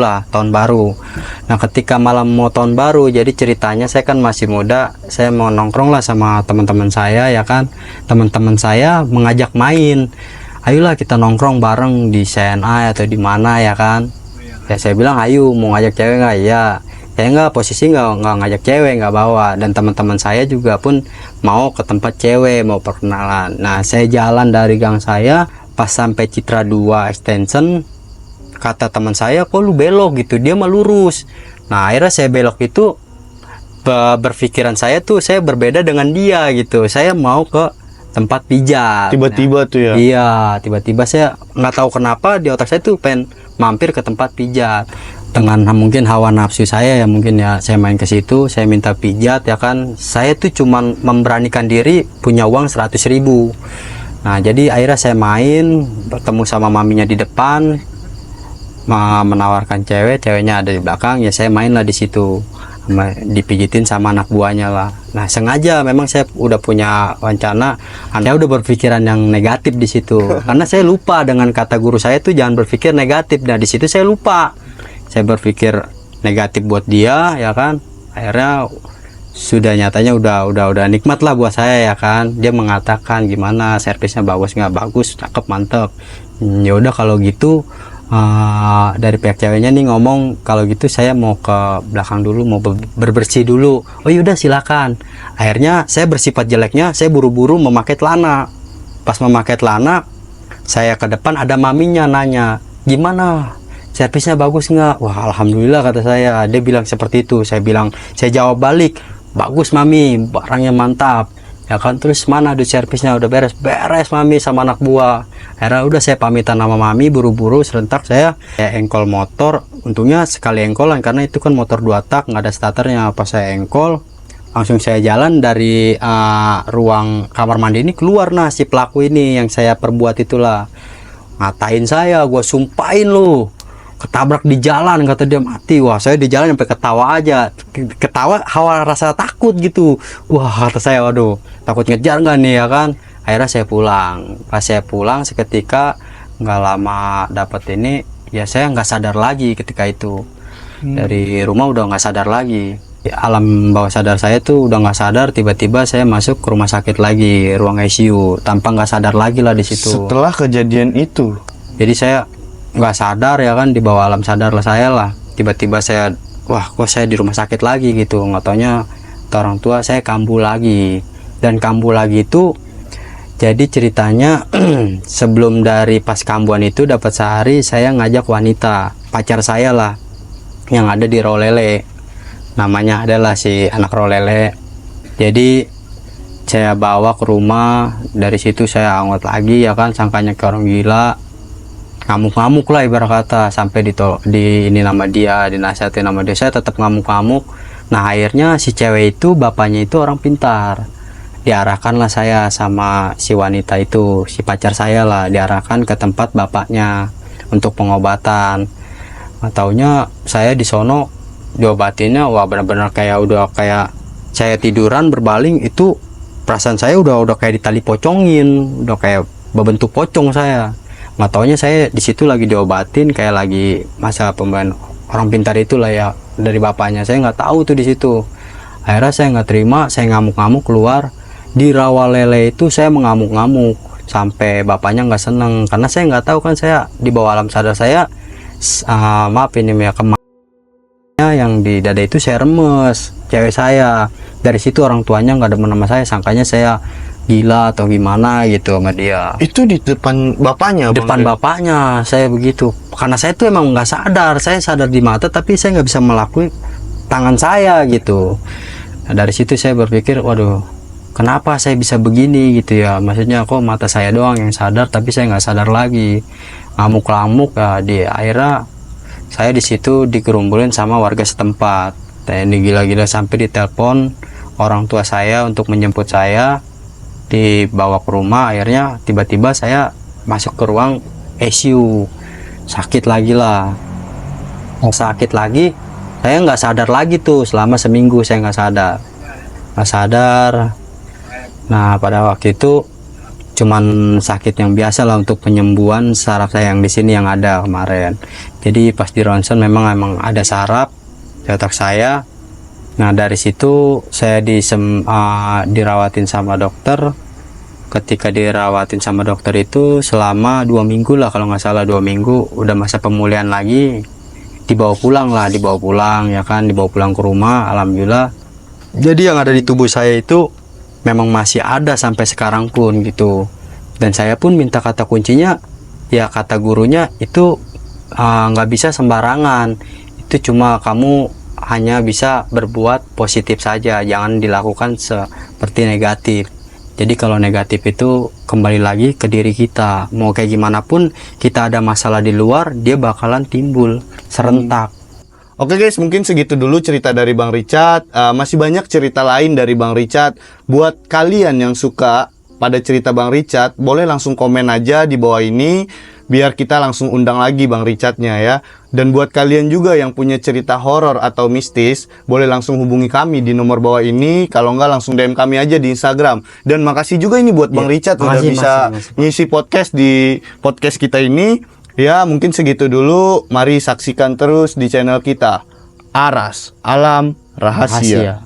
S1: Nah ketika malam mau tahun baru, jadi ceritanya saya kan masih muda, saya mau nongkrong lah sama teman-teman saya ya kan. Teman-teman saya mengajak main, ayolah kita nongkrong bareng di CNA atau di mana ya kan. Ya saya bilang ayo, mau ngajak cewek nggak? Ya saya nggak, posisi nggak ngajak cewek, nggak bawa. Dan teman-teman saya juga pun mau ke tempat cewek, mau perkenalan. Nah saya jalan dari gang saya, pas sampai Citra 2 extension, kata teman saya, kok lu belok gitu, dia mah lurus. Nah akhirnya saya belok itu, berpikiran saya tuh saya berbeda dengan dia gitu, saya mau ke tempat pijat.
S2: Tiba-tiba tuh ya?
S1: Iya, tiba-tiba saya nggak tahu kenapa di otak saya tuh pengen mampir ke tempat pijat dengan mungkin hawa nafsu saya ya, mungkin ya saya main ke situ, saya minta pijat ya kan. Saya tuh cuman memberanikan diri punya uang 100.000. Nah jadi akhirnya saya main, bertemu sama maminya di depan, menawarkan ceweknya ada di belakang, ya saya main lah di situ, dipijitin sama anak buahnya lah. Nah sengaja memang saya udah punya rencana, saya udah berpikiran yang negatif di situ karena saya lupa dengan kata guru saya tuh jangan berpikir negatif. Nah di situ saya lupa, saya berpikir negatif buat dia ya kan. Akhirnya sudah nyatanya udah nikmat lah buat saya ya kan. Dia mengatakan gimana, servisnya bagus nggak? Bagus, cakep, mantep. Ya udah kalau gitu dari pihak ceweknya nih ngomong kalau gitu saya mau ke belakang dulu, mau berbersih dulu. Oh yaudah silakan. Akhirnya saya bersifat jeleknya, saya buru-buru memakai celana. Pas memakai celana, saya ke depan, ada maminya nanya, gimana, servisnya bagus nggak? Wah alhamdulillah kata saya. Dia bilang seperti itu. Saya jawab balik, bagus mami, barangnya mantap ya kan. Terus mana ada servisnya? Udah beres mami sama anak buah. Akhirnya udah saya pamitan sama mami, buru-buru serentak saya engkol motor. Untungnya sekali engkolan karena itu kan motor 2 tak, nggak ada starternya. Pas saya engkol, langsung saya jalan dari ruang kamar mandi ini keluar. Nah si pelaku ini yang saya perbuat itulah ngatain saya, gue sumpahin lu ketabrak di jalan, kata dia, mati. Wah saya di jalan sampai ketawa aja, ketawa hawa rasa takut gitu. Wah kata saya, waduh takut ngejar nggak nih ya kan. Akhirnya saya pulang. Pas saya pulang seketika, nggak lama dapat ini ya, saya nggak sadar lagi ketika itu. Dari rumah udah nggak sadar lagi. Alam bawah sadar saya tuh udah nggak sadar, tiba-tiba saya masuk ke rumah sakit lagi, ruang ICU, tanpa nggak sadar lagi lah di situ.
S2: Setelah kejadian itu,
S1: jadi saya nggak sadar ya kan, di bawah alam sadar lah saya lah. Tiba-tiba saya, wah kok saya di rumah sakit lagi gitu. Nggak taunya orang tua saya kambuh lagi. Dan kambuh lagi itu jadi ceritanya sebelum dari pas kambuhan itu dapat sehari saya ngajak wanita pacar saya lah yang ada di Rolele, namanya adalah si anak Rolele. Jadi saya bawa ke rumah, dari situ saya angot lagi ya kan, sangkanya ke orang gila, ngamuk-ngamuk lah ibarat kata, sampai di ini nama dia, dinasihatin nama dia, saya tetap ngamuk-ngamuk. Nah akhirnya si cewek itu bapaknya itu orang pintar, diarahkanlah saya sama si wanita itu, si pacar saya lah, diarahkan ke tempat bapaknya untuk pengobatan. Nggak taunya saya di sono diobatinnya, wah benar-benar kayak udah kayak saya tiduran berbaling, itu perasaan saya udah kayak ditali pocongin, udah kayak berbentuk pocong saya. Nggak taunya saya di situ lagi diobatin, kayak lagi masa pemberian orang pintar itulah ya dari bapaknya. Saya nggak tahu tuh di situ. Akhirnya saya nggak terima, saya ngamuk-ngamuk keluar. Di Rawalele itu saya mengamuk-ngamuk sampai bapaknya nggak seneng, karena saya nggak tahu kan, saya di bawah alam sadar saya, maaf ini ya, kemarinnya yang di dada itu saya remes cewek saya. Dari situ orang tuanya nggak demen sama saya, sangkanya saya gila atau gimana gitu sama dia.
S2: itu di depan bapaknya?
S1: Depan bapaknya saya begitu, karena saya tuh emang nggak sadar, saya sadar di mata tapi saya nggak bisa melakukan tangan saya gitu. Nah, dari situ saya berpikir, waduh kenapa saya bisa begini gitu ya, maksudnya kok mata saya doang yang sadar tapi saya nggak sadar lagi, ngamuk-ngamuk ya. Di akhirnya saya di situ dikerumpulin sama warga setempat, TNI gila-gila, sampai ditelepon orang tua saya untuk menjemput saya, dibawa ke rumah. Akhirnya tiba-tiba saya masuk ke ruang ICU, sakit lagi lah, sakit lagi, saya nggak sadar lagi tuh selama seminggu, saya nggak sadar. Nah pada waktu itu cuman sakit yang biasa lah untuk penyembuhan saraf saya yang di sini yang ada kemarin. Jadi pas di ronsen memang ada saraf di otak saya. Nah dari situ saya dirawatin sama dokter. Ketika dirawatin sama dokter itu selama 2 minggu lah kalau nggak salah, 2 minggu udah masa pemulihan lagi, dibawa pulang ya kan, dibawa pulang ke rumah. Alhamdulillah, jadi yang ada di tubuh saya itu memang masih ada sampai sekarang pun gitu. Dan saya pun minta kata kuncinya, ya kata gurunya itu nggak bisa sembarangan, itu cuma kamu hanya bisa berbuat positif saja, jangan dilakukan seperti negatif. Jadi kalau negatif itu kembali lagi ke diri kita. Mau kayak gimana pun kita ada masalah di luar, dia bakalan timbul serentak.
S2: Oke guys, mungkin segitu dulu cerita dari Bang Richard. Masih banyak cerita lain dari Bang Richard. Buat kalian yang suka pada cerita Bang Richard, boleh langsung komen aja di bawah ini, biar kita langsung undang lagi Bang Richardnya ya. Dan buat kalian juga yang punya cerita horor atau mistis, boleh langsung hubungi kami di nomor bawah ini. Kalau enggak langsung DM kami aja di Instagram. Dan makasih juga ini buat Bang Richard udah
S1: makasih,
S2: bisa ngisi podcast di podcast kita ini. Ya mungkin segitu dulu. Mari saksikan terus di channel kita, Aras Alam Rahasia.